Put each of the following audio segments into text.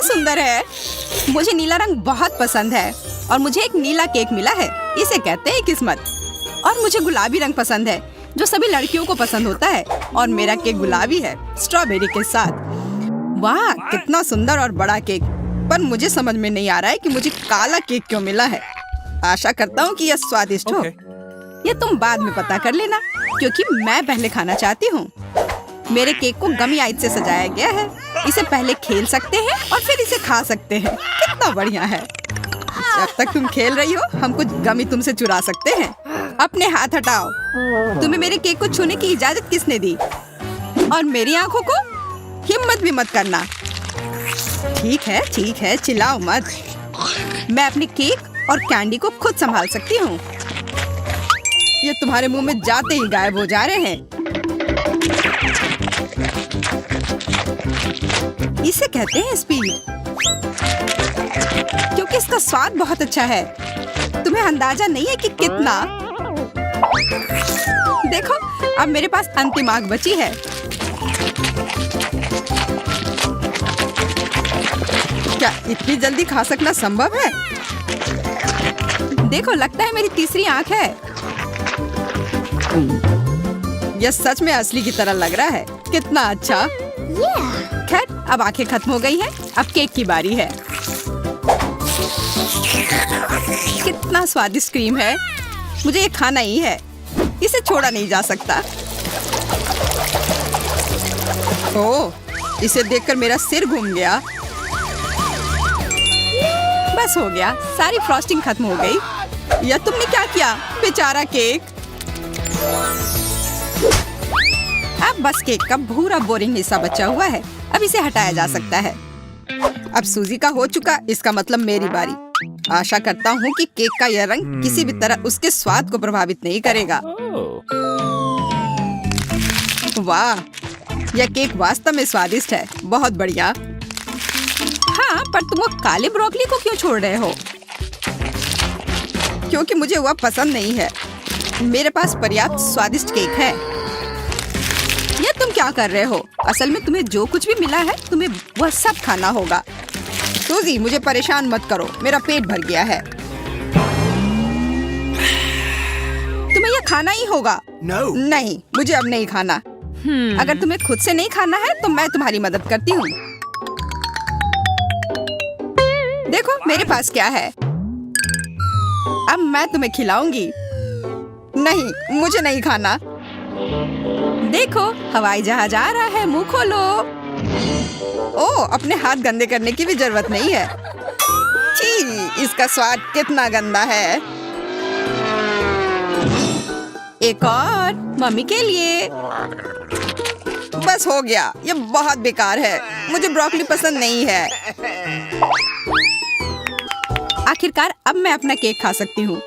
सुंदर है। मुझे नीला रंग बहुत पसंद है और मुझे एक नीला केक मिला है। इसे कहते हैं किस्मत। और मुझे गुलाबी रंग पसंद है जो सभी लड़कियों को पसंद होता है। और मेरा केक गुलाबी है स्ट्रॉबेरी के साथ। वाह, कितना सुंदर और बड़ा केक। पर मुझे समझ में नहीं आ रहा है कि मुझे काला केक क्यों मिला है। आशा करता हूँ कि यह स्वादिष्ट हो। ये तुम बाद में पता कर लेना, क्योंकि मैं पहले खाना चाहती हूँ। मेरे केक को गमी आइस से सजाया गया है। इसे पहले खेल सकते हैं और फिर इसे खा सकते हैं। कितना बढ़िया है। जब तक तुम खेल रही हो, हम कुछ गमी तुमसे चुरा सकते हैं। अपने हाथ हटाओ। तुम्हें मेरे केक को छूने की इजाजत किसने दी? और मेरी आंखों को हिम्मत भी मत करना। ठीक है, चिल्लाओ मत। मैं अपने केक और कैंडी को खुद संभाल सकती हूँ। ये तुम्हारे मुंह में जाते ही गायब हो जा रहे हैं। इसे कहते हैं स्पीड, क्योंकि इसका स्वाद बहुत अच्छा है। तुम्हें अंदाजा नहीं है कि कितना। देखो, अब मेरे पास अंतिम आग बची है। क्या इतनी जल्दी खा सकना संभव है? देखो, लगता है मेरी तीसरी आंख है। यह सच में असली की तरह लग रहा है। कितना अच्छा। खैर, अब आंखें खत्म हो गई हैं। अब केक की बारी है। कितना स्वादिष्ट क्रीम है। मुझे ये खाना ही है। इसे छोड़ा नहीं जा सकता। ओह, इसे देखकर मेरा सिर घूम गया। बस हो गया, सारी फ्रॉस्टिंग खत्म हो गई। या तुमने क्या किया, बेचारा केक। अब बस केक का भूरा बोरिंग हिस्सा बचा हुआ है। अब इसे हटाया जा सकता है। अब सूजी का हो चुका, इसका मतलब मेरी बारी। आशा करता हूँ कि केक का यह रंग किसी भी तरह उसके स्वाद को प्रभावित नहीं करेगा। वाह, यह केक वास्तव में स्वादिष्ट है। बहुत बढ़िया। हाँ, पर तुम वो काले ब्रोकली को क्यों छोड़ रहे हो? क्योंकि मुझे वह पसंद नहीं है। मेरे पास पर्याप्त स्वादिष्ट केक है। यह तुम क्या कर रहे हो? असल में तुम्हें जो कुछ भी मिला है, तुम्हें वह सब खाना होगा। सूजी, मुझे परेशान मत करो, मेरा पेट भर गया है। तुम्हें यह खाना ही होगा। नहीं, मुझे अब नहीं खाना। अगर तुम्हें खुद से नहीं खाना है तो मैं तुम्हारी मदद करती हूँ। देखो, मेरे पास क्या है। अब मैं तुम्हें खिलाऊंगी। नहीं, मुझे नहीं खाना। देखो, हवाई जहाज आ रहा है, मुंह खोलो। ओह, अपने हाथ गंदे करने की भी जरूरत नहीं है। छी, इसका स्वाद कितना गंदा है। एक और मम्मी के लिए। बस हो गया, ये बहुत बेकार है। मुझे ब्रोकली पसंद नहीं है। आखिरकार अब मैं अपना केक खा सकती हूँ।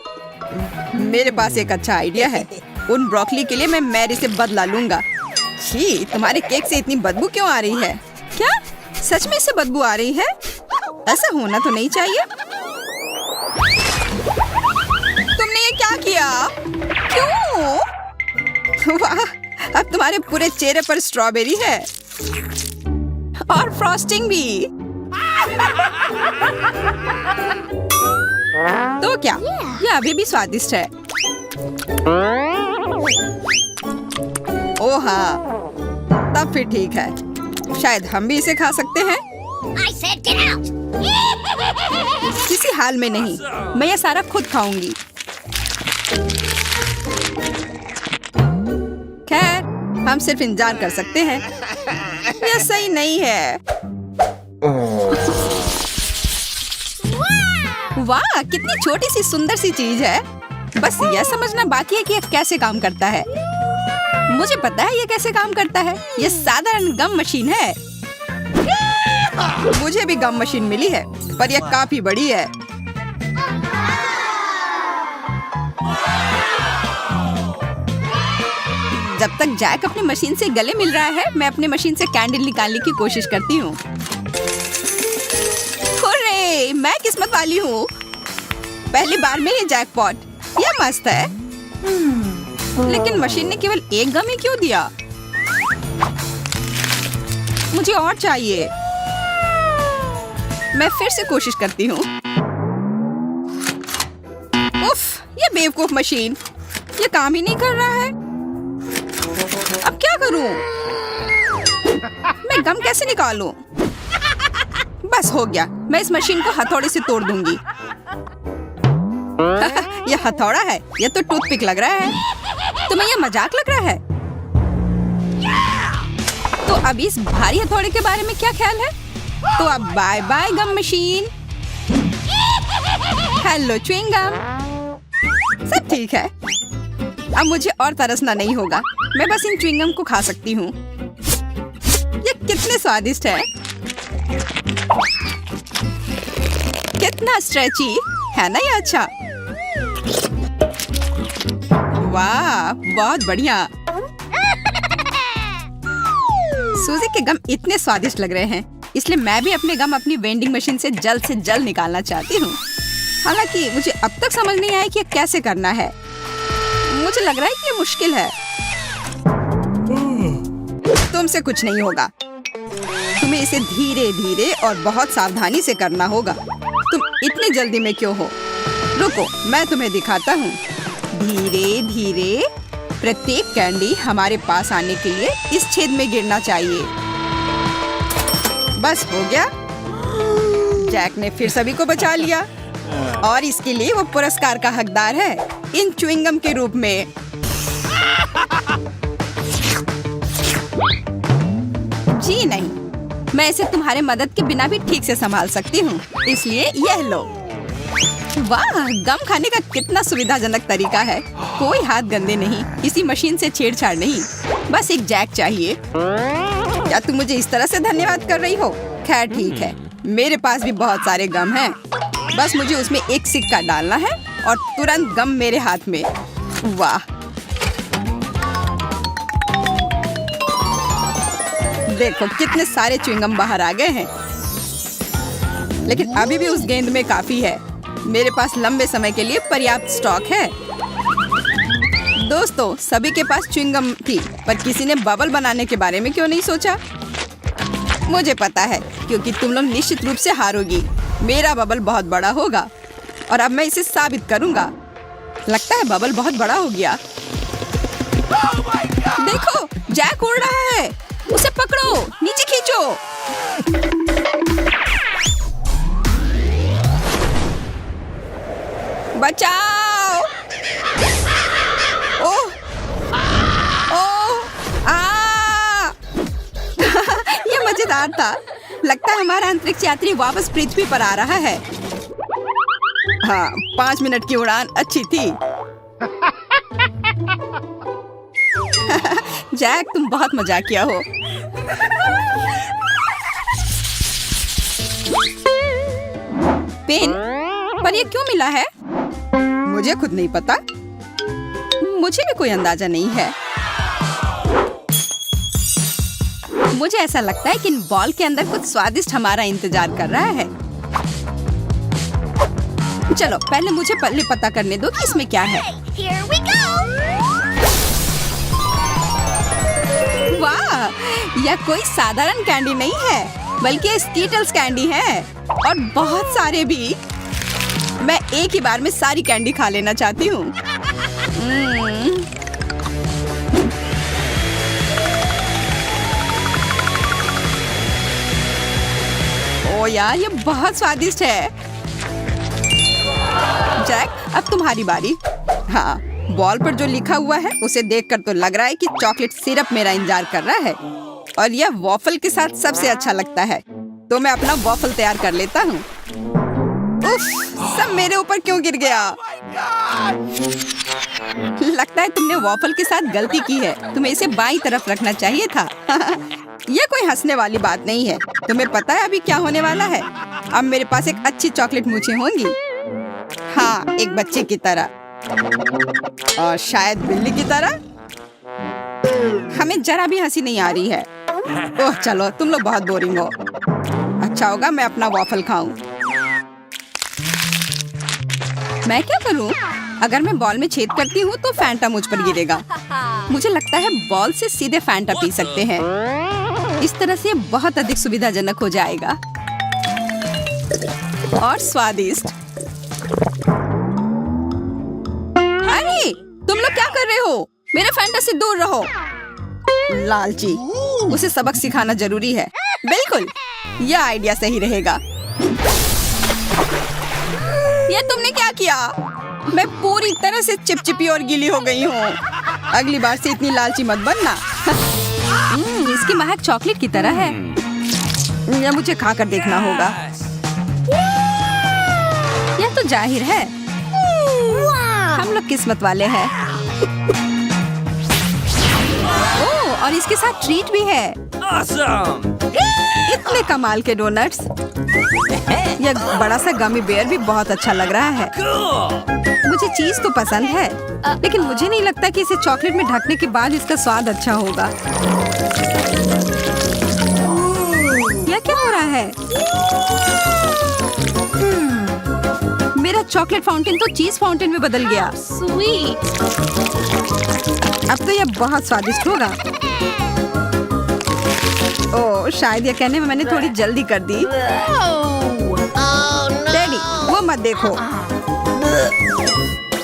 मेरे पास एक अच्छा आइडिया है। उन ब्रोकली के लिए मैं मैरी से बदला लूंगा। छी, तुम्हारे केक से इतनी बदबू क्यों आ रही है? क्या सच में इससे बदबू आ रही है? ऐसा होना तो नहीं चाहिए। तुमने ये क्या किया? क्यों? वाह, अब तुम्हारे पूरे चेहरे पर स्ट्रॉबेरी है और फ्रॉस्टिंग भी। तो क्या यह अभी भी स्वादिष्ट है? ओह हाँ, तब फिर ठीक है। शायद हम भी इसे खा सकते हैं। I said get out! किसी हाल में नहीं, मैं ये सारा खुद खाऊंगी। खैर, हम सिर्फ इंतजार कर सकते हैं। यह सही नहीं है। वाह, कितनी छोटी सी सुंदर सी चीज है। बस यह समझना बाकी है कि यह कैसे काम करता है। मुझे पता है यह कैसे काम करता है। यह साधारण गम मशीन है। मुझे भी गम मशीन मिली है, पर यह काफी बड़ी है। जब तक जैक अपनी मशीन से गले मिल रहा है, मैं अपनी मशीन से कैंडल निकालने की कोशिश करती हूँ। हुर्रे, मैं किस्मत वाली हूँ। पहली बार में ही जैकपॉट। यह मस्त है। लेकिन मशीन ने केवल एक गम ही क्यों दिया? मुझे और चाहिए। मैं फिर से कोशिश करती हूँ। उफ, ये बेवकूफ मशीन, ये काम ही नहीं कर रहा है। अब क्या करूँ? मैं गम कैसे निकालूं? बस हो गया, मैं इस मशीन को हथौड़े से तोड़ दूंगी। ये हथौड़ा है, ये तो टूथपिक लग रहा है। तुम्हें ये मजाक लग रहा है? तो अब इस भारी हथौड़े के बारे में क्या ख्याल है? तो अब बाय बाय गम मशीन। हेलो च्युइंग गम, सब ठीक है। अब मुझे और तरसना नहीं होगा, मैं बस इन च्युइंग गम को खा सकती हूँ। ये कितने स्वादिष्ट है, कितना स्ट्रेची है ना ये। अच्छा, वाह, बहुत बढ़िया। सूजी के गम इतने स्वादिष्ट लग रहे हैं, इसलिए मैं भी अपने गम अपनी वेंडिंग मशीन से जल्द निकालना चाहती हूँ। हालांकि मुझे अब तक समझ नहीं आया कि ये कैसे करना है। मुझे लग रहा है कि ये मुश्किल है। तुमसे कुछ नहीं होगा, तुम्हें इसे धीरे धीरे और बहुत सावधानी से करना होगा। तुम इतनी जल्दी में क्यों हो? रुको, मैं तुम्हें दिखाता हूँ। धीरे धीरे प्रत्येक कैंडी हमारे पास आने के लिए इस छेद में गिरना चाहिए। बस हो गया। जैक ने फिर सभी को बचा लिया और इसके लिए वो पुरस्कार का हकदार है, इन च्युइंगम के रूप में। जी नहीं, मैं इसे तुम्हारे मदद के बिना भी ठीक से संभाल सकती हूँ, इसलिए यह लो। वाह, गम खाने का कितना सुविधाजनक तरीका है। कोई हाथ गंदे नहीं, इसी मशीन से छेड़छाड़ नहीं, बस एक जैक चाहिए। क्या तुम मुझे इस तरह से धन्यवाद कर रही हो? खैर ठीक है, मेरे पास भी बहुत सारे गम हैं। बस मुझे उसमें एक सिक्का डालना है और तुरंत गम मेरे हाथ में। वाह, देखो कितने सारे च्युइंगम बाहर आ गए हैं। लेकिन अभी भी उस गेंद में काफी है। मेरे पास लंबे समय के लिए पर्याप्त स्टॉक है। दोस्तों, सभी के पास च्युइंगम थी, पर किसी ने बबल बनाने के बारे में क्यों नहीं सोचा? मुझे पता है, क्योंकि तुम लोग निश्चित रूप से हारोगी। मेरा बबल बहुत बड़ा होगा और अब मैं इसे साबित करूंगा। लगता है बबल बहुत बड़ा हो गया। देखो, जैक उड़ रहा है, उसे पकड़ो, नीचे खींचो। बचाओ! ओह, ओह, ये मजेदार था। लगता है हमारा अंतरिक्ष यात्री वापस पृथ्वी पर आ रहा है। हाँ, 5 मिनट की उड़ान अच्छी थी। जैक, तुम बहुत मजाकिया हो। पेन, पर ये क्यों मिला है? मुझे खुद नहीं पता। मुझे भी कोई अंदाजा नहीं है। मुझे ऐसा लगता है कि इन बॉल के अंदर कुछ स्वादिष्ट हमारा इंतजार कर रहा है। चलो, पहले मुझे पता करने दो कि इसमें क्या है। Here we go. वाह, यह कोई साधारण कैंडी नहीं है, बल्कि स्कीटल्स कैंडी है, और बहुत सारे भी। मैं एक ही बार में सारी कैंडी खा लेना चाहती हूँ। ओ यार, ये बहुत स्वादिष्ट है। जैक, अब तुम्हारी बारी। हाँ, बॉल पर जो लिखा हुआ है उसे देखकर तो लग रहा है कि चॉकलेट सिरप मेरा इंतजार कर रहा है, और यह वॉफल के साथ सबसे अच्छा लगता है। तो मैं अपना वॉफल तैयार कर लेता हूँ। उफ, सब मेरे ऊपर क्यों गिर गया? लगता है तुमने वॉफल के साथ गलती की है। तुम्हें इसे बाईं तरफ रखना चाहिए था। यह कोई हंसने वाली बात नहीं है। तुम्हें पता है अभी क्या होने वाला है? अब मेरे पास एक अच्छी चॉकलेट मूंछें होंगी। हाँ, एक बच्चे की तरह, और शायद बिल्ली की तरह। हमें जरा भी हंसी नहीं आ रही है। ओह चलो, तुम लोग बहुत बोरिंग हो। अच्छा होगा मैं अपना वॉफल खाऊं। मैं क्या करूं? अगर मैं बॉल में छेद करती हूँ तो फैंटा मुझ पर गिरेगा। मुझे लगता है बॉल से सीधे फैंटा पी सकते हैं। इस तरह से बहुत अधिक सुविधाजनक हो जाएगा। और स्वादिष्ट। अरे तुम लोग क्या कर रहे हो? मेरे फैंटा से दूर रहो। लालची, उसे सबक सिखाना जरूरी है। बिल्कुल, यह आइडिया सही रहेगा। ये तुमने क्या किया? मैं पूरी तरह से चिपचिपी और गीली हो गई हूँ। अगली बार से इतनी लालची मत बनना। इसकी महक चॉकलेट की तरह है। यह मुझे खाकर देखना होगा। यह तो जाहिर है, हम लोग किस्मत वाले हैं। ओह, और इसके साथ ट्रीट भी है। इतने कमाल के डोनट्स। यह बड़ा सा गमी बेयर भी बहुत अच्छा लग रहा है। मुझे चीज तो पसंद है, लेकिन मुझे नहीं लगता कि इसे चॉकलेट में ढकने के बाद इसका स्वाद अच्छा होगा। यह क्या हो रहा है? मेरा चॉकलेट फाउंटेन तो चीज फाउंटेन में बदल गया। स्वीट। अब तो यह बहुत स्वादिष्ट होगा। ओह, शायद यह कहने में मैंने थोड़ी जल्दी कर दी। डैडी, वो मत देखो।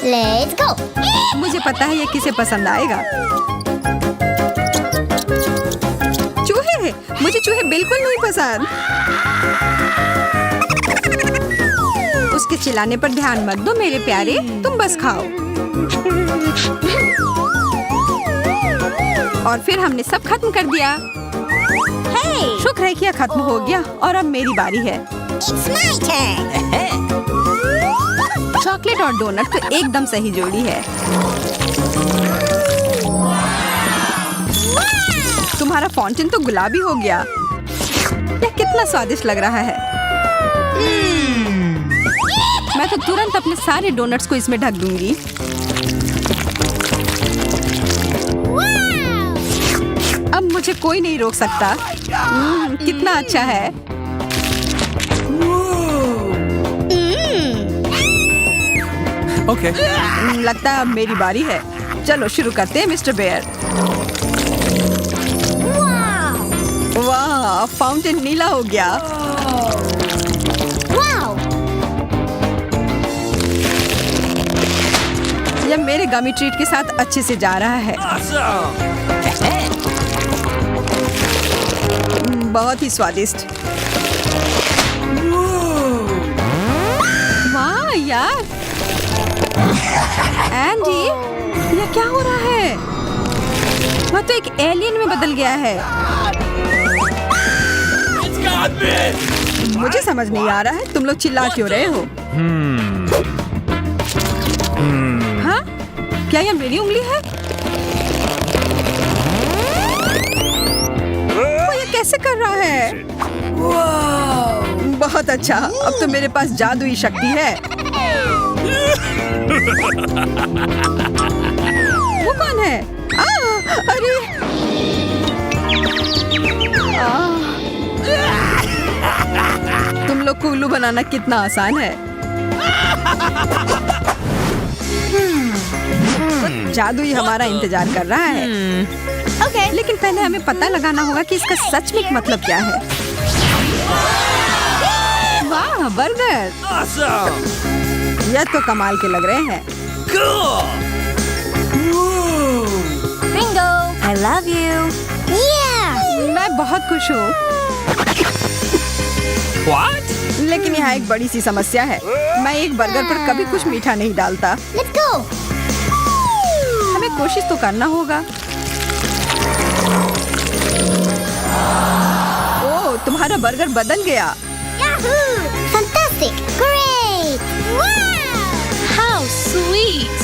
Let's go. मुझे पता है ये किसे पसंद आएगा। चूहे, मुझे चूहे बिल्कुल नहीं पसंद। उसके चिल्लाने पर ध्यान मत दो मेरे प्यारे, तुम बस खाओ। और फिर हमने सब खत्म कर दिया। Hey, शुक्र है कि यह खत्म हो गया और अब मेरी बारी है। it's my turn. चॉकलेट और डोनट तो एकदम सही जोड़ी है। तुम्हारा फाउंटेन तो गुलाबी हो गया। यह कितना स्वादिष्ट लग रहा है। मैं तो तुरंत अपने सारे डोनट्स को इसमें ढक दूंगी। अब मुझे कोई नहीं रोक सकता। कितना अच्छा है। Okay. लगता है अब मेरी बारी है। चलो शुरू करते हैं मिस्टर बेयर। वाह, फाउंटेन नीला हो गया। Wow. यह मेरे गमी ट्रीट के साथ अच्छे से जा रहा है। बहुत ही स्वादिष्ट। वाह यार, एंडी, यह क्या हो रहा है? वह तो एक एलियन में बदल गया है। मुझे समझ नहीं आ रहा है तुम लोग चिल्ला क्यों रहे हो? हाँ? क्या यह मेरी उंगली है? वो ये कैसे कर रहा है? बहुत अच्छा, अब तो मेरे पास जादुई शक्ति है। वो कौन है? अरे! तुम लोग को उल्लू बनाना कितना आसान है। जादू ही हमारा इंतजार कर रहा है। Okay. लेकिन पहले हमें पता लगाना होगा कि इसका सच में मतलब क्या है। वाह, बर्गर! यह तो कमाल के लग रहे हैं। Bingo. I love you. Yeah. मैं बहुत खुश हूँ। What? लेकिन यहाँ एक बड़ी सी समस्या है। मैं एक बर्गर पर कभी कुछ मीठा नहीं डालता। Let's go. हमें कोशिश तो करना होगा। ओह, तुम्हारा बर्गर बदल गया। Yahoo! Fantastic. Great. Wow. How sweet!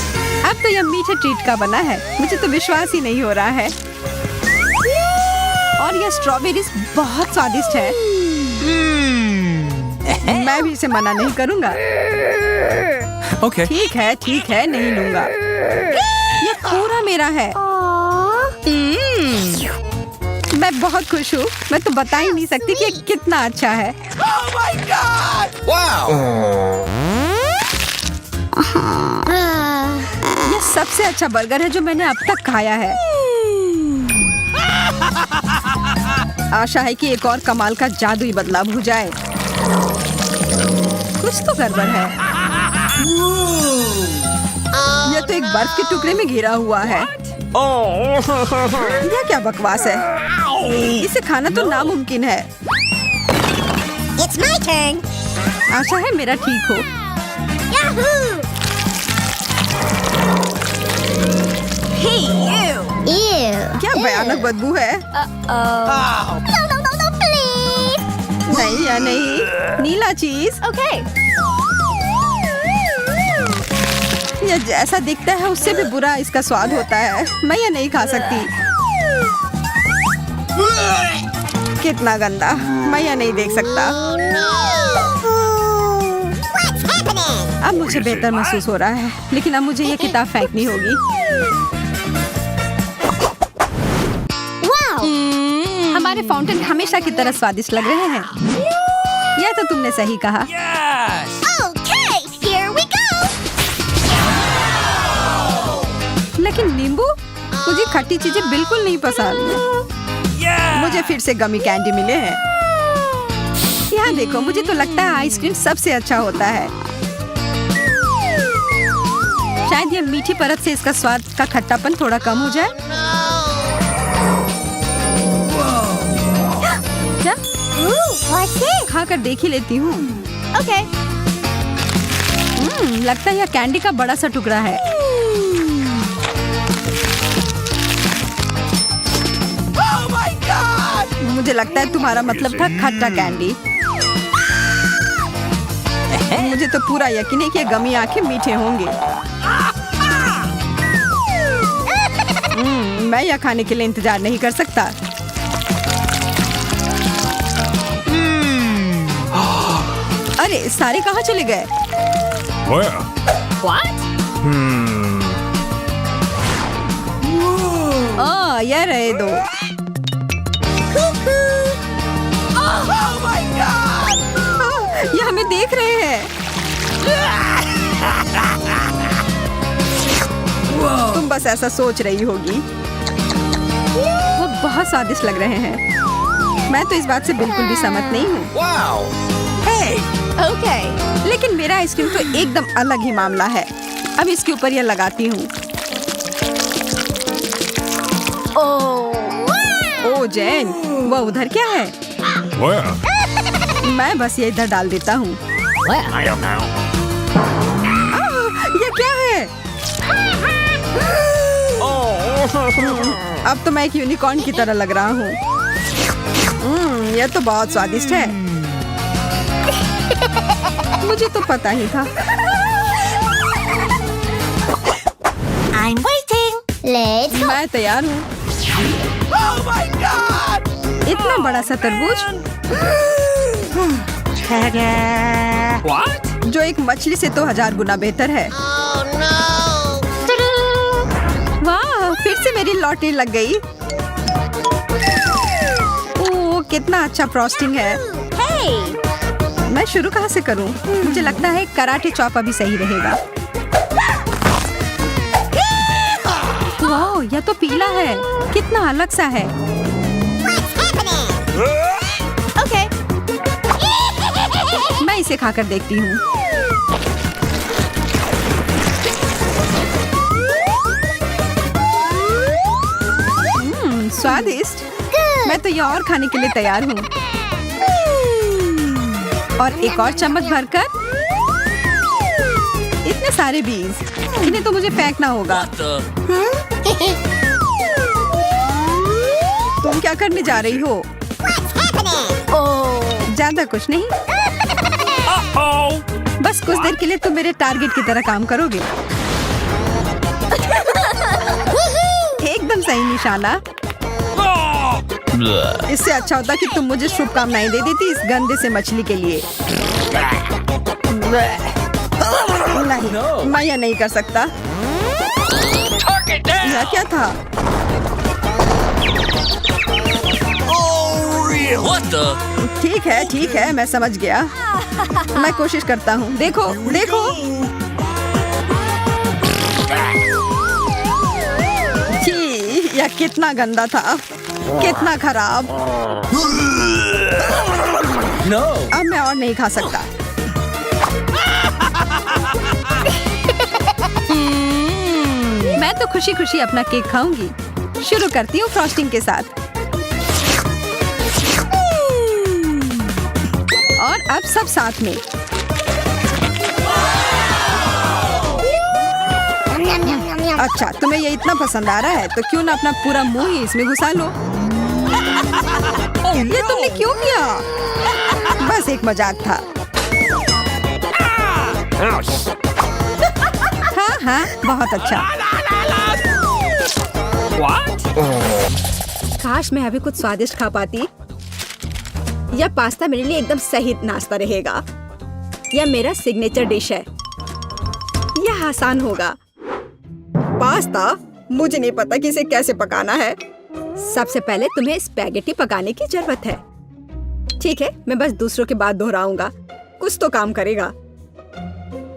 अब तो यह मीठे ट्रीट का बना है। मुझे तो विश्वास ही नहीं हो रहा है। और यह स्ट्रॉबेरीज बहुत स्वादिष्ट है। मैं भी इसे मना नहीं करूंगा। Okay. ठीक है, नहीं लूंगा। यह पूरा मेरा है। मैं बहुत खुश हूँ। मैं तो बता ही नहीं सकती कि ये कितना अच्छा है। यह सबसे अच्छा बर्गर है जो मैंने अब तक खाया है। आशा है कि एक और कमाल का जादुई बदलाव हो जाए। कुछ तो गड़बड़ है। यह तो एक बर्फ के टुकड़े में घिरा हुआ है। यह क्या बकवास है? इसे खाना तो नामुमकिन है। It's my turn. आशा है मेरा ठीक हो। Yahoo! Hey, you! Ew. क्या भयानक बदबू है। No, please. नहीं या नहीं, नीला चीज। Okay. यह जैसा दिखता है उससे भी बुरा इसका स्वाद होता है। मैं यह नहीं खा सकती। कितना गंदा, मैं यह नहीं देख सकता। What's happening? अब मुझे बेहतर महसूस हो रहा है, लेकिन अब मुझे यह किताब फेंकनी होगी। Wow. हमारे फाउंटेन हमेशा की तरह स्वादिष्ट लग रहे हैं। यह तो तुमने सही कहा। Yes! Okay, here we go. लेकिन नींबू, मुझे खट्टी चीजें बिल्कुल नहीं पसंद। Yeah! मुझे फिर से गमी कैंडी मिले हैं। यहाँ देखो, मुझे तो लगता है आइसक्रीम सबसे अच्छा होता है। शायद यह मीठी परत से इसका स्वाद का खट्टापन थोड़ा कम हो जाए। क्या? Ooh, what's this? खाकर देख ही लेती हूँ। Okay. लगता है यह कैंडी का बड़ा सा टुकड़ा है। Oh my God! मुझे लगता है तुम्हारा मतलब था खट्टा कैंडी। मुझे तो पूरा यकीन है कि ये गमी आंखें मीठे होंगे। मैं यह खाने के लिए इंतजार नहीं कर सकता। अरे सारे कहाँ चले गए? Where? What? यह रहे दो। Oh my God! ये हमें देख रहे हैं। तुम बस ऐसा सोच रही होगी। वो बहुत स्वादिष्ट लग रहे हैं। मैं तो इस बात से बिल्कुल भी सहमत नहीं हूँ। Wow! Hey! Okay. लेकिन मेरा आइसक्रीम तो एकदम अलग ही मामला है। अब इसके ऊपर यह लगाती हूँ। ओ जैन, वह उधर क्या है? Where? मैं बस ये इधर डाल देता हूँ। I don't know. ये क्या है? अब तो मैं एक यूनिकॉर्न की तरह लग रहा हूँ। यह तो बहुत स्वादिष्ट है। मुझे तो पता ही था। I'm waiting. Let's go. मैं तैयार हूँ। Oh my God! इतना बड़ा सा तरबूज What? जो एक मछली से तो 1000 गुना बेहतर है। Oh no. वाह, फिर से मेरी लॉटरी लग गई। ओह, कितना अच्छा फ्रॉस्टिंग है। Hey. मैं शुरू कहाँ से करूँ? मुझे लगता है कराटे चॉप अभी सही रहेगा। वाह, यह तो पीला है। कितना अलग सा है। What's happening? Okay. मैं इसे खाकर देखती हूँ। स्वादिष्ट। मैं तो यह और खाने के लिए तैयार हूँ। और एक और चम्मच भरकर। इतने सारे बीज, इन्हें तो मुझे फेंकना होगा। तुम क्या करने जा रही हो? What's happening? ज्यादा कुछ नहीं, Oh! बस कुछ देर के लिए तुम मेरे टारगेट की तरह काम करोगे। एकदम सही निशाना। इससे अच्छा होता कि तुम मुझे शुभकामनाएं दे देती इस गंदे से मछली के लिए। नहीं, मैं यह नहीं कर सकता। यह क्या था? What the? ठीक है, मैं समझ गया। मैं कोशिश करता हूँ। देखो, देखो। छी, यह कितना गंदा था, कितना खराब। No! अब मैं और नहीं खा सकता। मैं तो खुशी खुशी अपना केक खाऊंगी। शुरू करती हूँ फ्रॉस्टिंग के साथ। और अब सब साथ में। अच्छा, तुम्हें ये इतना पसंद आ रहा है तो क्यों ना अपना पूरा मुंह ही इसमें घुसा लो। ये तुमने क्यों किया? बस एक मजाक था। हाँ हाँ, बहुत अच्छा। What? काश मैं अभी कुछ स्वादिष्ट खा पाती। यह पास्ता मेरे लिए एकदम सही नाश्ता रहेगा। यह मेरा सिग्नेचर डिश है। यह आसान होगा। पास्ता? मुझे नहीं पता कि इसे कैसे पकाना है। सबसे पहले तुम्हें स्पैगेटी पकाने की जरूरत है। ठीक है, मैं बस दूसरों की बात दोहराऊंगा। कुछ तो काम करेगा।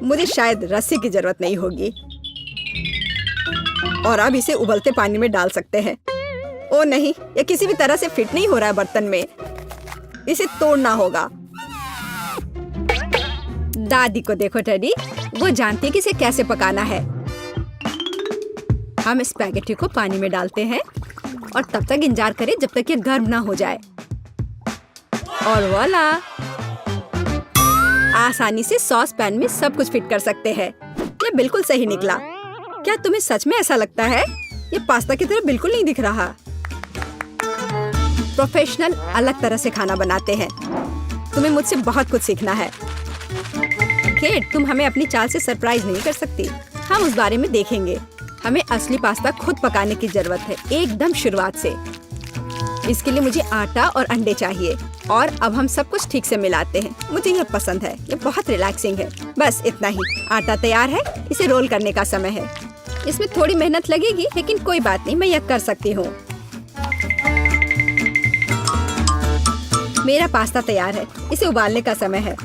मुझे शायद रस्सी की जरूरत नहीं होगी। और अब इसे उबलते पानी में डाल सकते हैं। ओ नहीं, यह किसी भी तरह से फिट नहीं हो रहा है बर्तन में। इसे तोड़ना होगा। दादी को देखो टेडी, वो जानती है कि इसे कैसे पकाना है। हम स्पैगेटी को पानी में डालते हैं और तब तक इंतजार करें जब तक ये गर्म ना हो जाए। और वाला, आसानी से सॉस पैन में सब कुछ फिट कर सकते हैं। ये बिल्कुल सही निकला। क्या तुम्हें सच में ऐसा लगता है? ये पास्ता की तरह बिल्कुल नहीं दिख रहा। प्रोफेशनल अलग तरह से खाना बनाते हैं। तुम्हें मुझसे बहुत कुछ सीखना है। केट, तुम हमें अपनी चाल से सरप्राइज नहीं कर सकती। हम उस बारे में देखेंगे। हमें असली पास्ता खुद पकाने की जरूरत है, एकदम शुरुआत से। इसके लिए मुझे आटा और अंडे चाहिए। और अब हम सब कुछ ठीक से मिलाते हैं। मुझे यह पसंद है। ये बहुत रिलैक्सिंग है। बस इतना ही। आटा तैयार है। इसे रोल करने का समय है। इसमें थोड़ी मेहनत लगेगी, लेकिन कोई बात नहीं, मैं यह कर सकती हूँ। मेरा पास्ता तैयार है। इसे उबालने का समय है।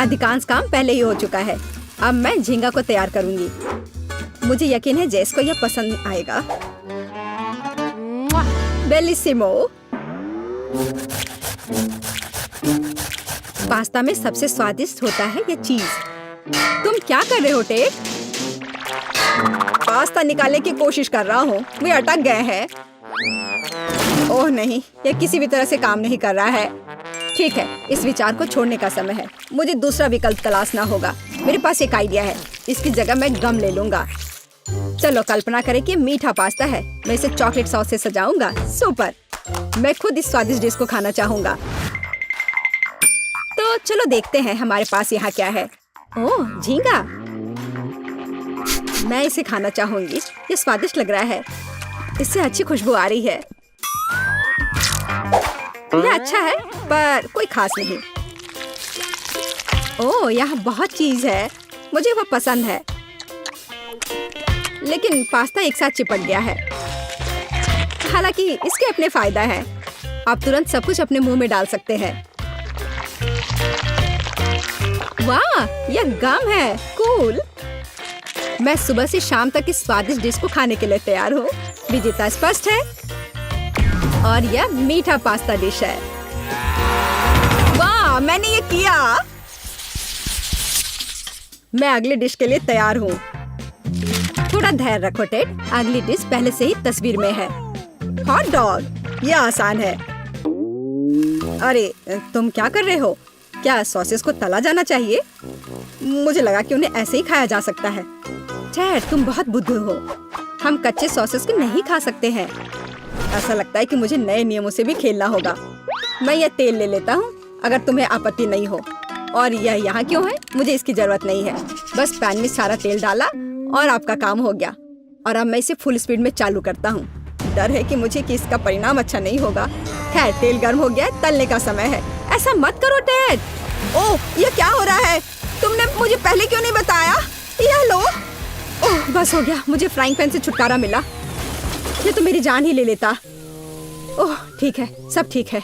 अधिकांश काम पहले ही हो चुका है। अब मैं झींगा को तैयार करूंगी। मुझे यकीन है जेस को यह पसंद आएगा। बेलिसिमो। पास्ता में सबसे स्वादिष्ट होता है यह चीज। तुम क्या कर रहे हो टेट? पास्ता निकालने की कोशिश कर रहा हूँ। वे अटक गए हैं। ओह नहीं, यह किसी भी तरह से काम नहीं कर रहा है। ठीक है, इस विचार को छोड़ने का समय है। मुझे दूसरा विकल्प तलाशना होगा। मेरे पास एक आइडिया है। इसकी जगह मैं गम ले लूंगा। चलो कल्पना करें कि मीठा पास्ता है। मैं इसे चॉकलेट सॉस से सजाऊंगा। सुपर। मैं खुद इस स्वादिष्ट डिश को खाना चाहूंगा। तो चलो देखते हैं हमारे पास यहाँ क्या है। ओह, झींगा। मैं इसे खाना चाहूंगी। ये स्वादिष्ट लग रहा है। इससे अच्छी खुशबू आ रही है। यह अच्छा है, पर कोई खास नहीं। ओह, यहाँ बहुत चीज है। मुझे वह पसंद है, लेकिन पास्ता एक साथ चिपक गया है। हालांकि इसके अपने फायदा हैं। आप तुरंत सब कुछ अपने मुंह में डाल सकते हैं। वाह, यह गम है। कूल। मैं सुबह से शाम तक इस स्वादिष्ट डिश को खाने के लिए तैयार हूँ। विजेता स्पष्ट है। और यह मीठा पास्ता डिश है। वाह, मैंने ये किया। मैं अगली डिश के लिए तैयार हूँ। थोड़ा धैर्य रखो टेड। अगली डिश पहले से ही तस्वीर में है। Hot dog. यह आसान है। अरे, तुम क्या कर रहे हो? क्या सॉसेस को तला जाना चाहिए? मुझे लगा कि उन्हें ऐसे ही खाया जा सकता है। टेड, तुम बहुत बुद्धू हो। हम कच्चे सॉसेस को नहीं खा सकते हैं। ऐसा लगता है कि मुझे नए नियमों से भी खेलना होगा। मैं यह तेल ले लेता हूँ, अगर तुम्हें आपत्ति नहीं हो। और यह यहाँ क्यों है? मुझे इसकी जरूरत नहीं है। बस पैन में सारा तेल डाला और आपका काम हो गया। और अब मैं इसे फुल स्पीड में चालू करता हूँ। डर है कि मुझे कि इसका परिणाम अच्छा नहीं होगा। खैर, तेल गर्म हो गया, तलने का समय है। ऐसा मत करो टेड। ओह, यह क्या हो रहा है? तुमने मुझे पहले क्यों नहीं बताया? यह लो। ओह, बस हो गया। मुझे फ्राइंग पैन से छुटकारा मिला। ये तो मेरी जान ही ले लेता। ओह, ठीक है, सब ठीक है।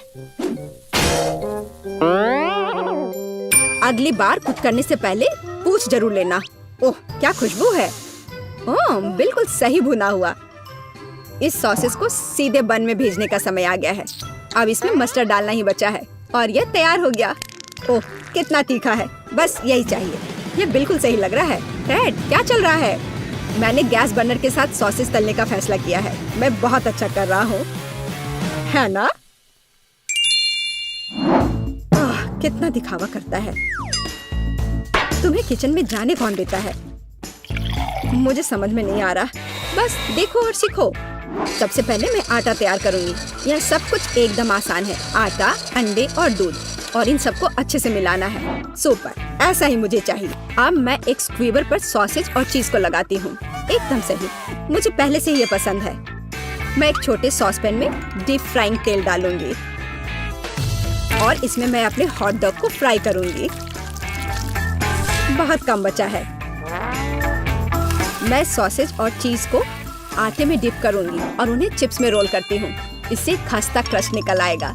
अगली बार कुछ करने से पहले पूछ जरूर लेना। ओह, क्या खुशबू है। ओह, बिल्कुल सही भुना हुआ। इस सॉसेस को सीधे बन में भेजने का समय आ गया है। अब इसमें मस्टर्ड डालना ही बचा है और यह तैयार हो गया। ओह, कितना तीखा है। बस यही चाहिए। ये बिल्कुल सही लग रहा है। टेड, क्या चल रहा है? मैंने गैस बर्नर के साथ सॉसेस तलने का फैसला किया है। मैं बहुत अच्छा कर रहा हूँ, है ना? कितना दिखावा करता है। तुम्हें किचन में जाने कौन देता है? मुझे समझ में नहीं आ रहा। बस देखो और सीखो। सबसे पहले मैं आटा तैयार करूंगी। यह सब कुछ एकदम आसान है। आटा, अंडे और दूध, और इन सबको अच्छे से मिलाना है। सुपर, ऐसा ही मुझे चाहिए। अब मैं एक स्क्वीवर पर सॉसेज और चीज को लगाती हूँ। एकदम सही, मुझे पहले से ही ये पसंद है। मैं एक छोटे सॉस पैन में डीप फ्राइंग तेल डालूंगी और इसमें मैं अपने हॉट डॉग को फ्राई करूंगी। बहुत कम बचा है। मैं सॉसेज और चीज को आटे में डिप करूंगी और उन्हें चिप्स में रोल करती हूँ। इससे खस्ता क्रस्ट निकल आएगा।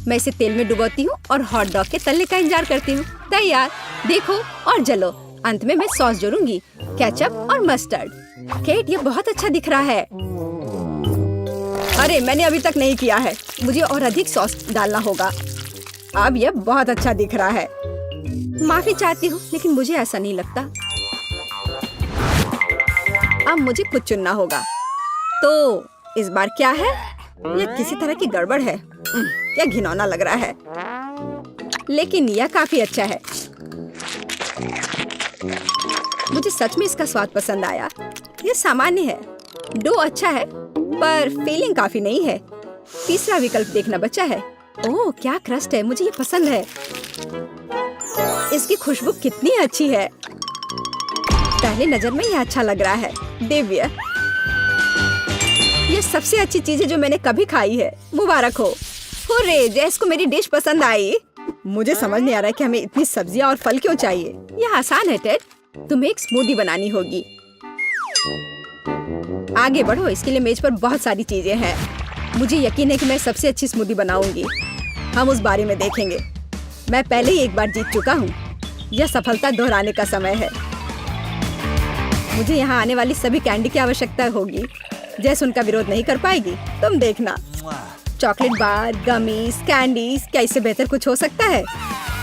मैं इसे तेल में डुबोती हूँ और हॉट डॉग के तलने का इंतजार करती हूँ। तैयार, देखो और जलो। अंत में मैं सॉस जोड़ूंगी, केचप और मस्टर्ड। केट, ये बहुत अच्छा दिख रहा है। अरे, मैंने अभी तक नहीं किया है। मुझे और अधिक सॉस डालना होगा। अब यह बहुत अच्छा दिख रहा है। माफी चाहती हूँ, लेकिन मुझे ऐसा नहीं लगता। अब मुझे कुछ चुनना होगा। तो इस बार क्या है? यह किसी तरह की गड़बड़ है। यह घिनौना लग रहा है, लेकिन यह काफी अच्छा है। मुझे सच में इसका स्वाद पसंद आया। यह सामान्य है। डो अच्छा है, पर फीलिंग काफी नहीं है। तीसरा विकल्प देखना बचा है। ओह, क्या क्रस्ट है। मुझे ये पसंद है। इसकी खुशबू कितनी अच्छी है। पहले नजर में यह अच्छा लग रहा है। दिव्य, ये सबसे अच्छी चीज है जो मैंने कभी खाई है। मुबारक हो। हुर्रे, जैस को मेरी डिश पसंद आई। मुझे समझ नहीं आ रहा कि हमें इतनी सब्जियां और फल क्यों चाहिए। यह आसान है टेड। तुम्हें एक स्मूदी बनानी होगी। आगे बढ़ो। इसके लिए मेज पर बहुत सारी चीजें हैं। मुझे यकीन है कि मैं सबसे अच्छी स्मूदी बनाऊंगी। हम उस बारे में देखेंगे। मैं पहले ही एक बार जीत चुका हूँ। यह सफलता दोहराने का समय है। मुझे यहाँ आने वाली सभी कैंडी की आवश्यकता होगी। जैस उनका विरोध नहीं कर पाएगी। तुम देखना। चॉकलेट बार, गमीज, कैंडीज, क्या इससे बेहतर कुछ हो सकता है?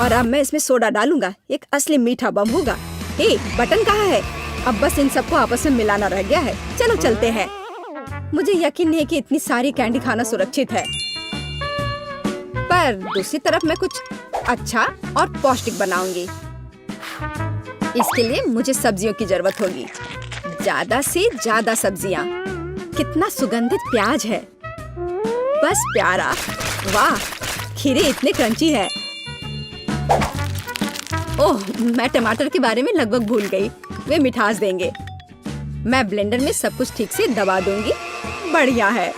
और अब मैं इसमें सोडा डालूंगा। एक असली मीठा बम होगा। हे, बटन कहाँ है? अब बस इन सबको आपस में मिलाना रह गया है। चलो चलते हैं। मुझे यकीन नहीं कि इतनी सारी कैंडी खाना सुरक्षित है, पर दूसरी तरफ मैं कुछ अच्छा और पौष्टिक बनाऊंगी। इसके लिए मुझे सब्जियों की जरूरत होगी। ज्यादा से ज्यादा सब्जियां। कितना सुगंधित प्याज है। बस प्यारा। वाह, खीरे इतने क्रंची है। ओह, मैं टमाटर के बारे में लगभग भूल गई। वे मिठास देंगे। मैं ब्लेंडर में सब कुछ ठीक से दबा दूंगी। बढ़िया है।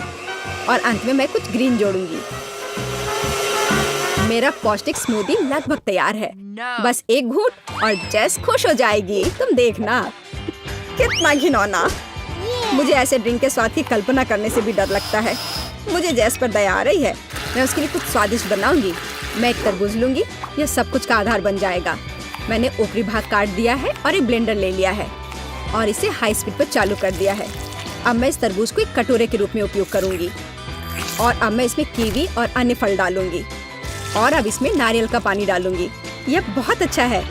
और अंत में मैं कुछ ग्रीन जोड़ूंगी। मेरा पौष्टिक स्मूदी लगभग तैयार है। बस एक घूंट और जेस खुश हो जाएगी। तुम देखना। कितना घिनौना। मुझे ऐसे ड्रिंक के स्वाद की कल्पना करने से भी डर लगता है। मुझे जेस पर दया आ रही है। मैं उसके लिए कुछ स्वादिष्ट बनाऊंगी। मैं एक तरबूज लूंगी। यह सब कुछ का आधार बन जाएगा। मैंने ऊपरी भाग काट दिया है और एक ब्लेंडर ले लिया है और इसे हाई स्पीड पर चालू कर दिया है। अब मैं इस तरबूज को एक कटोरे के रूप में उपयोग करूंगी और अब मैं इसमें कीवी और अन्य फल डालूंगी और अब इसमें नारियल का पानी डालूंगी। यह बहुत अच्छा है।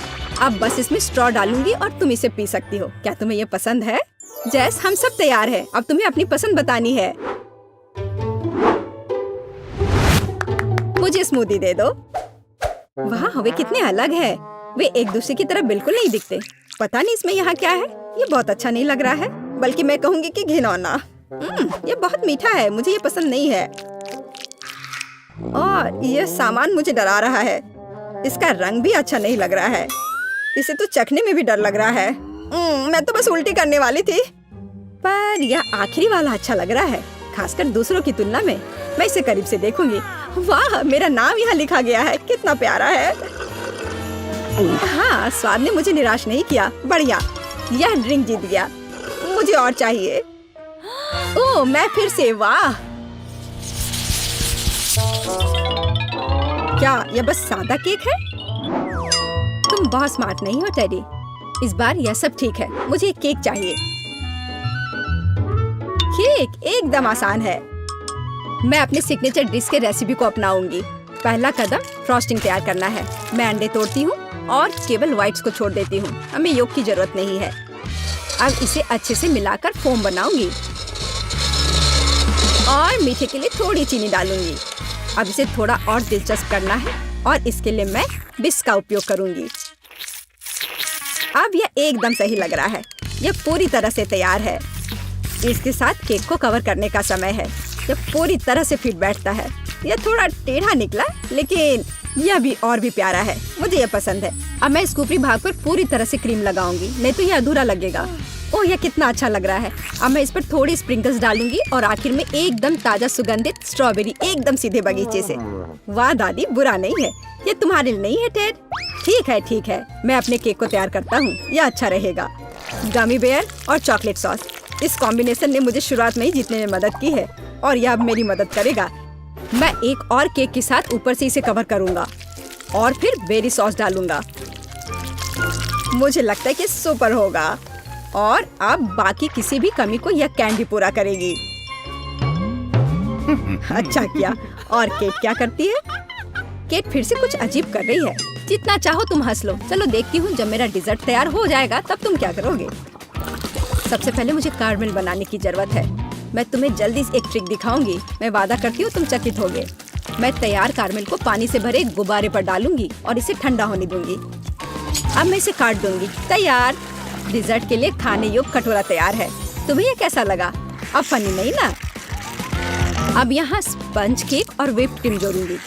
अब बस इसमें स्ट्रॉ डालूंगी और तुम इसे पी सकती हो। क्या तुम्हें यह पसंद है? जैस, हम सब तैयार हैं। अब तुम्हें अपनी पसंद बतानी है। मुझे स्मूदी दे दो। वाह, वे कितने अलग है। वे एक दूसरे की तरह बिल्कुल नहीं दिखते। पता नहीं इसमें यहाँ क्या है। ये बहुत अच्छा नहीं लग रहा है, बल्कि मैं कहूँगी कि घिनौना। ये बहुत मीठा है। मुझे ये पसंद नहीं है और यह सामान मुझे डरा रहा है। इसका रंग भी अच्छा नहीं लग रहा है। इसे तो चखने में भी डर लग रहा है। मैं तो बस उल्टी करने वाली थी। पर यह आखिरी वाला अच्छा लग रहा है, खासकर दूसरों की तुलना में। मैं इसे करीब से देखूंगी। वाह, मेरा नाम यहाँ लिखा गया है। कितना प्यारा है। हाँ, स्वाद ने मुझे निराश नहीं किया। बढ़िया, यह ड्रिंक जीत गया। मुझे और चाहिए। ओह, मैं फिर से। वाह, क्या यह बस सादा केक है? तुम बहुत स्मार्ट नहीं हो टेडी। इस बार यह सब ठीक है। मुझे एक केक चाहिए। केक एकदम आसान है। मैं अपने सिग्नेचर डिश के रेसिपी को अपनाऊंगी। पहला कदम फ्रॉस्टिंग तैयार करना है। मैं अंडे तोड़ती हूँ और केवल व्हाइट्स को छोड़ देती हूँ। हमें योग की जरूरत नहीं है। अब इसे अच्छे से मिलाकर फोम बनाऊंगी और मीठे के लिए थोड़ी चीनी डालूंगी। अब इसे थोड़ा और दिलचस्प करना है और इसके लिए मैं बिस्क का उपयोग करूंगी। अब यह एकदम सही लग रहा है। यह पूरी तरह से तैयार है। इसके साथ केक को कवर करने का समय है। यह पूरी तरह से फिट बैठता है। यह थोड़ा टेढ़ा निकला, लेकिन यह भी और भी प्यारा है। मुझे यह पसंद है। अब मैं इस ऊपरी भाग पर पूरी तरह से क्रीम लगाऊंगी, नहीं तो यह अधूरा लगेगा। ओह, यह कितना अच्छा लग रहा है। अब मैं इस पर थोड़ी स्प्रिंकल्स डालूंगी और आखिर में एकदम ताजा सुगंधित स्ट्रॉबेरी, एकदम सीधे बगीचे से। वाह दादी, बुरा नहीं है। ये तुम्हारे लिए नहीं है टेड? ठीक है, मैं अपने केक को तैयार करता हूँ। यह अच्छा रहेगा। गमी बेयर और चॉकलेट सॉस, इस कॉम्बिनेशन ने मुझे शुरुआत में ही जीतने में मदद की है और यह अब मेरी मदद करेगा। मैं एक और केक के साथ ऊपर से इसे कवर करूंगा और फिर बेरी सॉस डालूंगा। मुझे लगता है कि सुपर होगा और अब बाकी किसी भी कमी को यह कैंडी पूरा करेगी। अच्छा किया। और केक क्या करती है? केक फिर से कुछ अजीब कर रही है। जितना चाहो तुम हंस लो। चलो देखती हूँ, जब मेरा डिजर्ट तैयार हो जाएगा तब तुम क्या करोगे। सबसे पहले मुझे कारमेल बनाने की जरूरत है। मैं तुम्हें जल्दी एक ट्रिक दिखाऊंगी। मैं वादा करती हूँ तुम चकित होगे। मैं तैयार कारमेल को पानी से भरे गुब्बारे पर डालूंगी और इसे ठंडा होने दूंगी। अब मैं इसे काट दूंगी। तैयार। डिजर्ट के लिए खाने योग्य कटोरा तैयार है। तुम्हें यह कैसा लगा? अब फनी नहीं ना? अब यहाँ स्पंज केक और व्हिप्ड क्रीम जोड़ूंगी।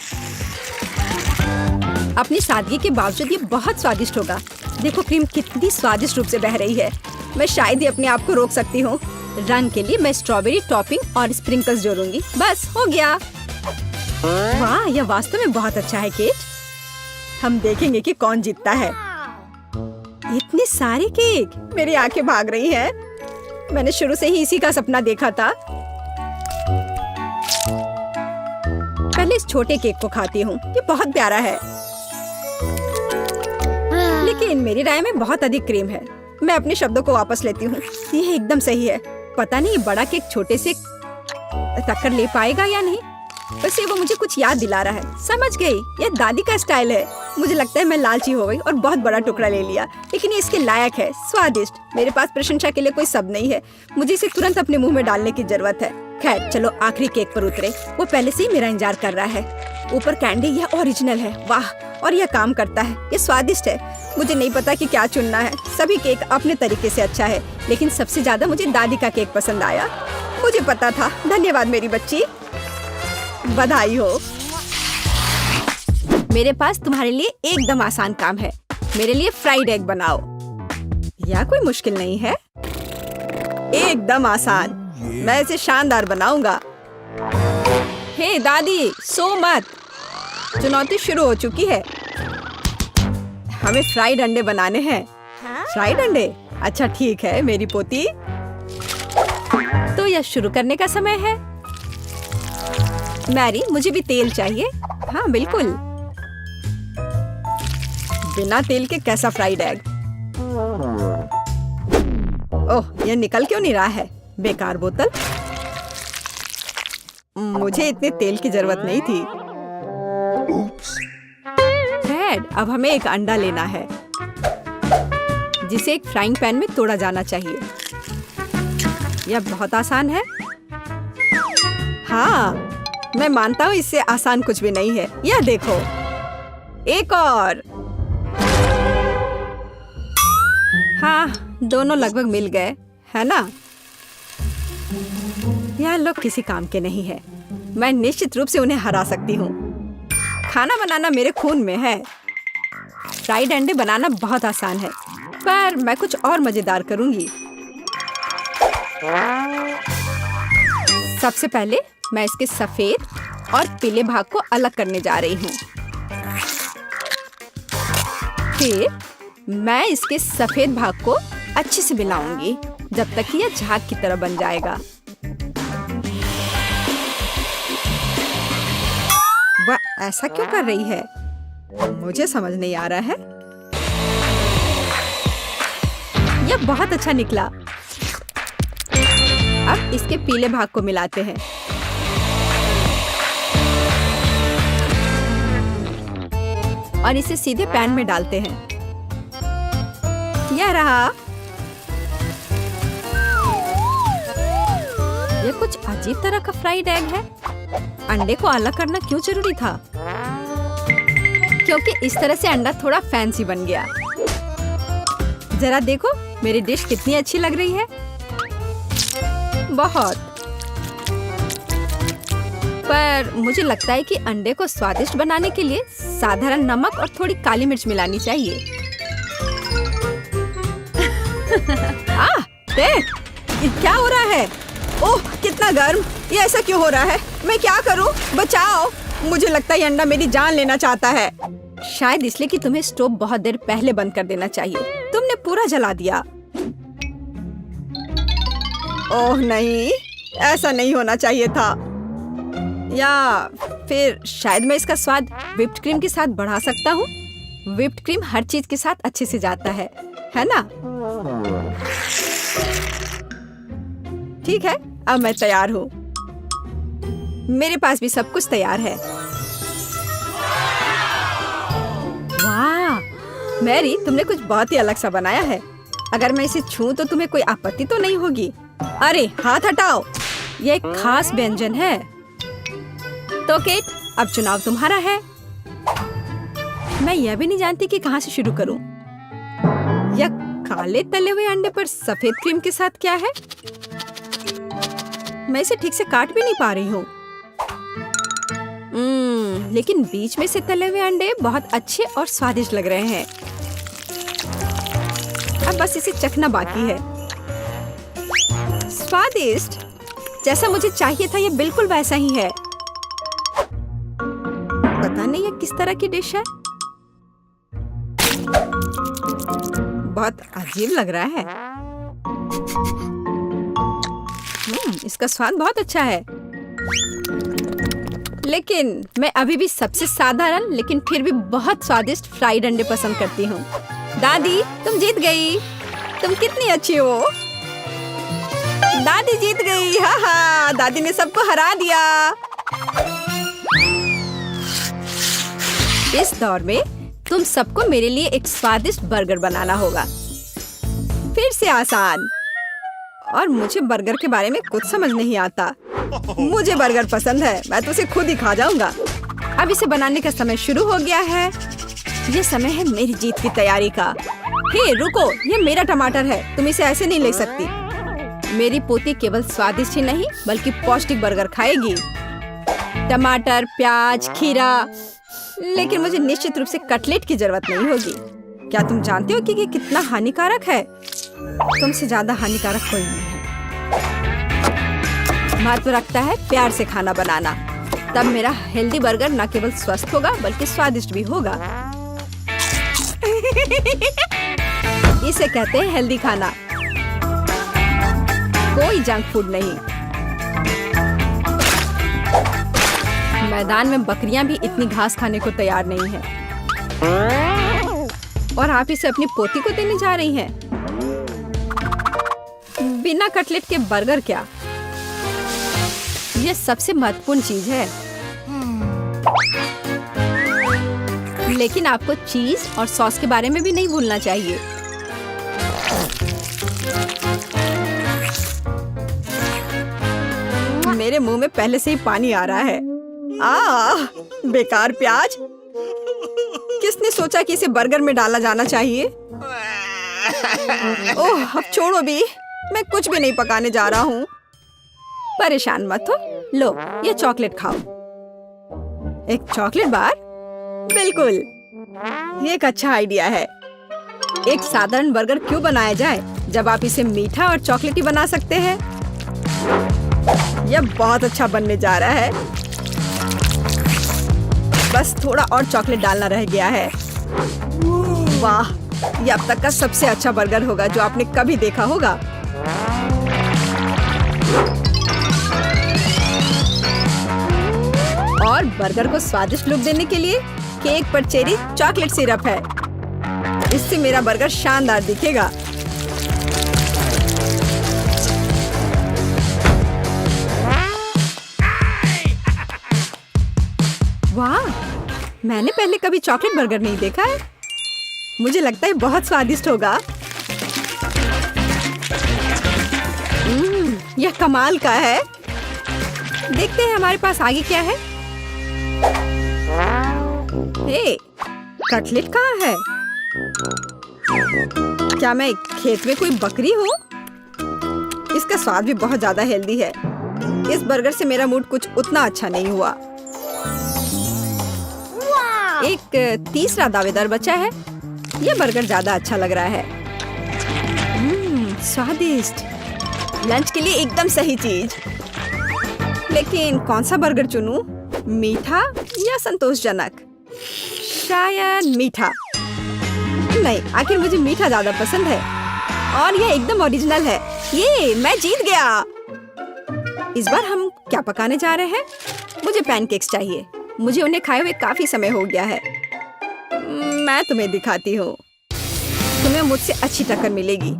अपनी सादगी के बावजूद ये बहुत स्वादिष्ट होगा। देखो क्रीम कितनी स्वादिष्ट रूप से बह रही है। मैं शायद ही अपने आप को रोक सकती हूँ। रंग के लिए मैं स्ट्रॉबेरी टॉपिंग और स्प्रिंकल्स जोड़ूंगी। बस हो गया। वाह, यह वास्तव में बहुत अच्छा है केट। हम देखेंगे कि कौन जीतता है। इतने सारे केक, मेरी आंखें भाग रही हैं। मैंने शुरू से ही इसी का सपना देखा था। पहले इस छोटे केक को खाती हूँ। ये बहुत प्यारा है, लेकिन मेरी राय में बहुत अधिक क्रीम है। मैं अपने शब्दों को वापस लेती हूँ। यह एकदम सही है। पता नहीं बड़ा केक छोटे से टक्कर ले पाएगा या नहीं। वैसे वो मुझे कुछ याद दिला रहा है। समझ गई, यह दादी का स्टाइल है। मुझे लगता है मैं लालची हो गई और बहुत बड़ा टुकड़ा ले लिया, लेकिन ये इसके लायक है। स्वादिष्ट। मेरे पास प्रशंसा के लिए कोई शब्द नहीं है। मुझे इसे तुरंत अपने मुंह में डालने की जरूरत है। खैर चलो आखिरी केक पर उतरे। वो पहले से ही मेरा इंतजार कर रहा है। ऊपर कैंडी, यह ओरिजिनल है। वाह, और यह काम करता है। ये स्वादिष्ट है। मुझे नहीं पता कि क्या चुनना है। सभी केक अपने तरीके से अच्छा है, लेकिन सबसे ज्यादा मुझे दादी का केक पसंद आया। मुझे पता था। धन्यवाद मेरी बच्ची। बधाई हो। मेरे पास तुम्हारे लिए एकदम आसान काम है। मेरे लिए फ्राइड एग बनाओ। यह कोई मुश्किल नहीं है, एकदम आसान। मैं इसे शानदार बनाऊंगा। हे दादी, सो मत। चुनौती शुरू हो चुकी है। हमें फ्राइड अंडे बनाने हैं। फ्राइड अंडे? अच्छा ठीक है मेरी पोती। तो यह शुरू करने का समय है। मैरी, मुझे भी तेल चाहिए। हाँ बिल्कुल। बिना तेल के कैसा फ्राइड एग? ओह, यह निकल क्यों नहीं रहा है? बेकार बोतल। मुझे इतने तेल की जरूरत नहीं थी। डैड, अब हमें एक अंडा लेना है जिसे एक फ्राइंग पैन में तोड़ा जाना चाहिए। यह बहुत आसान है। हाँ, मैं मानता हूँ इससे आसान कुछ भी नहीं है। यह देखो, एक और। हाँ, दोनों लगभग मिल गए, है ना? यह लोग किसी काम के नहीं है। मैं निश्चित रूप से उन्हें हरा सकती हूँ। खाना बनाना मेरे खून में है। फ्राइड अंडे बनाना बहुत आसान है, पर मैं कुछ और मजेदार करूंगी। सबसे पहले मैं इसके सफेद और पीले भाग को अलग करने जा रही हूँ। फिर मैं इसके सफेद भाग को अच्छे से मिलाऊंगी जब तक कि यह झाग की तरह बन जाएगा। वह ऐसा क्यों कर रही है? मुझे समझ नहीं आ रहा है। यह बहुत अच्छा निकला। अब इसके पीले भाग को मिलाते हैं। और इसे सीधे पैन में डालते हैं। यह रहा। यह कुछ अजीब तरह का फ्राइड एग है। अंडे को अलग करना क्यों जरूरी था? क्योंकि इस तरह से अंडा थोड़ा फैंसी बन गया। जरा देखो मेरी डिश कितनी अच्छी लग रही है। बहुत। पर मुझे लगता है कि अंडे को स्वादिष्ट बनाने के लिए साधारण नमक और थोड़ी काली मिर्च मिलानी चाहिए। देख, ये क्या हो रहा है? ओह, कितना गर्म! ये ऐसा क्यों हो रहा है? मैं क्या करूं? बचाओ! मुझे लगता है ये अंडा मेरी जान लेना चाहता है। शायद इसलिए कि तुम्हें स्टोव बहुत देर पहले बंद कर देना चाहिए। तुमने पूरा जला दिया। ओह नहीं, ऐसा नहीं होना चाहिए था। या फिर शायद मैं इसका स्वाद व्हिप्ड क्रीम के साथ बढ़ा सकता हूँ। व्हिप्ड क्रीम हर चीज के साथ अच्छे से जाता है ना? ठीक है, अब मैं तैयार हूँ। मेरे पास भी सब कुछ तैयार है। वाह, मैरी, तुमने कुछ बहुत ही अलग सा बनाया है। अगर मैं इसे छूं तो तुम्हें कोई आपत्ति तो नहीं होगी? अरे हाथ हटाओ, यह एक खास व्यंजन है। तो केट, अब चुनाव तुम्हारा है। मैं यह भी नहीं जानती कि कहाँ से शुरू करूं। यह काले तले हुए अंडे पर सफेद क्रीम के साथ क्या है? मैं इसे ठीक से काट भी नहीं पा रही हूँ। लेकिन बीच में से तले हुए अंडे बहुत अच्छे और स्वादिष्ट लग रहे हैं। अब बस इसे चखना बाकी है। स्वादिष्ट, जैसा मुझे चाहिए था, ये बिल्कुल वैसा ही है। पता नहीं ये किस तरह की डिश है। बहुत अजीब लग रहा है। इसका स्वाद बहुत अच्छा है। लेकिन मैं अभी भी सबसे साधारण लेकिन फिर भी बहुत स्वादिष्ट फ्राइड अंडे पसंद करती हूँ। दादी, तुम जीत गई। तुम कितनी अच्छी हो। दादी जीत गई। हाँ हाँ, दादी ने सबको हरा दिया। इस दौर में तुम सबको मेरे लिए एक स्वादिष्ट बर्गर बनाना होगा। फिर से आसान। और मुझे बर्गर के बारे में कुछ समझ नहीं आता। मुझे बर्गर पसंद है, मैं तो उसे खुद ही खा जाऊंगा। अब इसे बनाने का समय शुरू हो गया है। ये समय है मेरी जीत की तैयारी का। हे रुको, ये मेरा टमाटर है, तुम इसे ऐसे नहीं ले सकती। मेरी पोती केवल स्वादिष्ट ही नहीं बल्कि पौष्टिक बर्गर खाएगी। टमाटर, प्याज, खीरा। लेकिन मुझे निश्चित रूप से कटलेट की जरूरत नहीं होगी। क्या तुम जानते हो कि ये कितना हानिकारक है? तुमसे ज्यादा हानिकारक कोई नहीं है। महत्व रखता है प्यार से खाना बनाना। तब मेरा हेल्दी बर्गर न केवल स्वस्थ होगा बल्कि स्वादिष्ट भी होगा। इसे कहते हैं हेल्दी खाना, कोई जंक फूड नहीं। मैदान में बकरियां भी इतनी घास खाने को तैयार नहीं है। और आप इसे अपनी पोती को देने जा रही हैं। बिना कटलेट के बर्गर क्या? यह सबसे महत्वपूर्ण चीज है। लेकिन आपको चीज और सॉस के बारे में भी नहीं भूलना चाहिए। मेरे मुंह में पहले से ही पानी आ रहा है। बेकार प्याज। किसने सोचा कि इसे बर्गर में डाला जाना चाहिए? ओह, अब छोड़ो भी, मैं कुछ भी नहीं पकाने जा रहा हूँ। परेशान मत हो। लो, ये चॉकलेट खाओ। एक चॉकलेट बार? बिल्कुल, ये एक अच्छा आइडिया है। एक साधारण बर्गर क्यों बनाया जाए जब आप इसे मीठा और चॉकलेटी बना सकते हैं? यह बहुत अच्छा बनने जा रहा है। बस थोड़ा और चॉकलेट डालना रह गया है। वाह, यह अब तक का सबसे अच्छा बर्गर होगा जो आपने कभी देखा होगा। और बर्गर को स्वादिष्ट लुक देने के लिए केक पर चेरी चॉकलेट सिरप है। इससे मेरा बर्गर शानदार दिखेगा। वाह, मैंने पहले कभी चॉकलेट बर्गर नहीं देखा है। मुझे लगता है बहुत स्वादिष्ट होगा। यह कमाल का है। देखते हैं हमारे पास आगे क्या है। हे, कटलेट कहाँ है? क्या मैं खेत में कोई बकरी हूँ? इसका स्वाद भी बहुत ज्यादा हेल्दी है। इस बर्गर से मेरा मूड कुछ उतना अच्छा नहीं हुआ। एक तीसरा दावेदार बचा है। यह बर्गर ज्यादा अच्छा लग रहा है। स्वादिष्ट। लंच के लिए एकदम सही चीज। लेकिन कौन सा बर्गर चुनूं? मीठा या संतोषजनक? शायद मीठा। नहीं, आखिर मुझे मीठा ज्यादा पसंद है और यह एकदम ओरिजिनल है। ये मैं जीत गया। इस बार हम क्या पकाने जा रहे हैं? मुझे पैनकेक्स चाहिए। मुझे उन्हें खाए हुए काफी समय हो गया है। मैं तुम्हें दिखाती हूँ। तुम्हें मुझसे अच्छी टक्कर मिलेगी,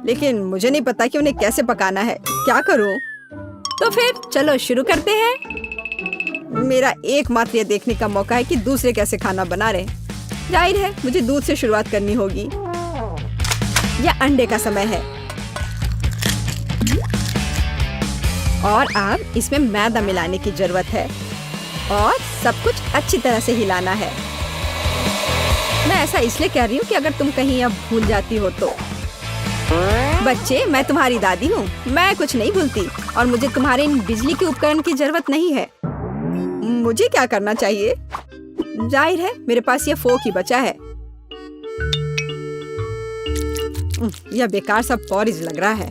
लेकिन मुझे नहीं पता कि उन्हें कैसे पकाना है। क्या करूँ? तो फिर चलो शुरू करते हैं। मेरा एकमात्र ये देखने का मौका है कि दूसरे कैसे खाना बना रहे। जाहिर है मुझे दूध से शुरुआत करनी होगी। यह अंडे का समय है और अब इसमें मैदा मिलाने की जरूरत है और सब कुछ अच्छी तरह से हिलाना है। मैं ऐसा इसलिए कह रही हूँ कि अगर तुम कहीं अब भूल जाती हो तो। बच्चे, मैं तुम्हारी दादी हूँ। मैं कुछ नहीं भूलती और मुझे तुम्हारे इन बिजली के उपकरण की जरूरत नहीं है। मुझे क्या करना चाहिए? जाहिर है मेरे पास ये फोक ही बचा है। यह बेकार सा पॉरिज लग रहा है।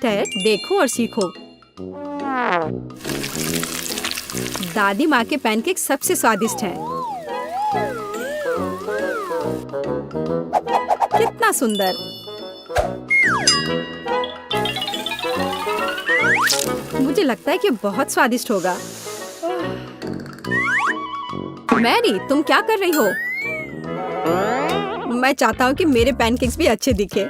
टेड, देखो और सीखो। दादी माँ के पैनकेक सबसे स्वादिष्ट हैं। कितना सुंदर। मुझे लगता है कि बहुत स्वादिष्ट होगा। मैरी, तुम क्या कर रही हो? मैं चाहता हूँ कि मेरे पैनकेक्स भी अच्छे दिखे।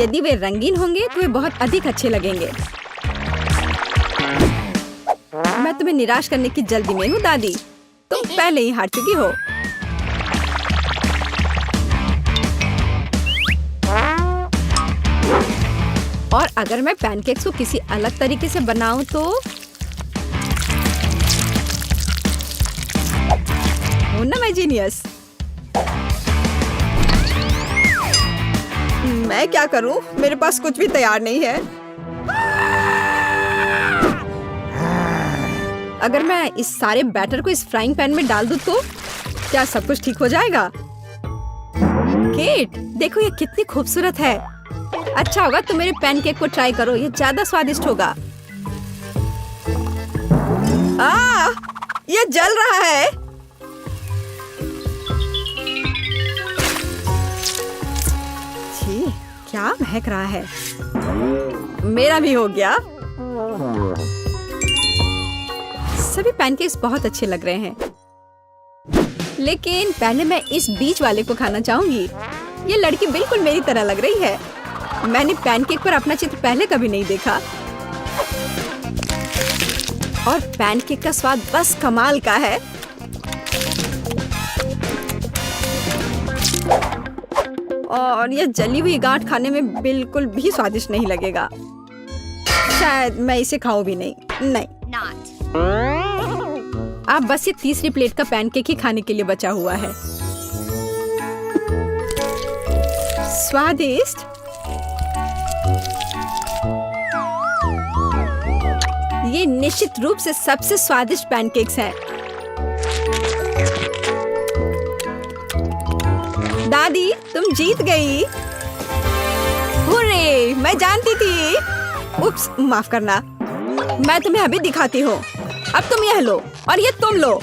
यदि वे रंगीन होंगे तो वे बहुत अधिक अच्छे लगेंगे। मैं तुम्हें निराश करने की जल्दी में हूँ दादी। तुम पहले ही हार चुकी हो। और अगर मैं पैनकेक्स को किसी अलग तरीके से बनाऊं तो हो ना मैं जीनियस। मैं क्या करूं? मेरे पास कुछ भी तैयार नहीं है। अगर मैं इस सारे बैटर को इस फ्राइंग पैन में डाल दूं तो क्या सब कुछ ठीक हो जाएगा? केट, देखो ये कितनी खूबसूरत है। अच्छा होगा तुम मेरे पैनकेक को ट्राई करो। ये ज्यादा स्वादिष्ट होगा। ये जल रहा है। छी, क्या महक रहा है। मेरा भी हो गया। सभी पैनकेक्स बहुत अच्छे लग रहे हैं, लेकिन पहले मैं इस बीच वाले को खाना चाहूंगी। ये लड़की बिल्कुल मेरी तरह लग रही है। मैंने पैनकेक पर अपना चित्र पहले कभी नहीं देखा और पैनकेक का स्वाद बस कमाल का है। और यह जली हुई गांठ खाने में बिल्कुल भी स्वादिष्ट नहीं लगेगा। शायद मैं इसे खाऊं भी नहीं। अब बस ये तीसरी प्लेट का पैनकेक ही खाने के लिए बचा हुआ है। स्वादिष्ट। ये निश्चित रूप से सबसे स्वादिष्ट पैनकेक्स हैं। दादी, तुम जीत गई। हुर्रे, मैं जानती थी। उप्स, माफ करना। मैं तुम्हें अभी दिखाती हूँ। अब तुम यह लो और ये तुम लो।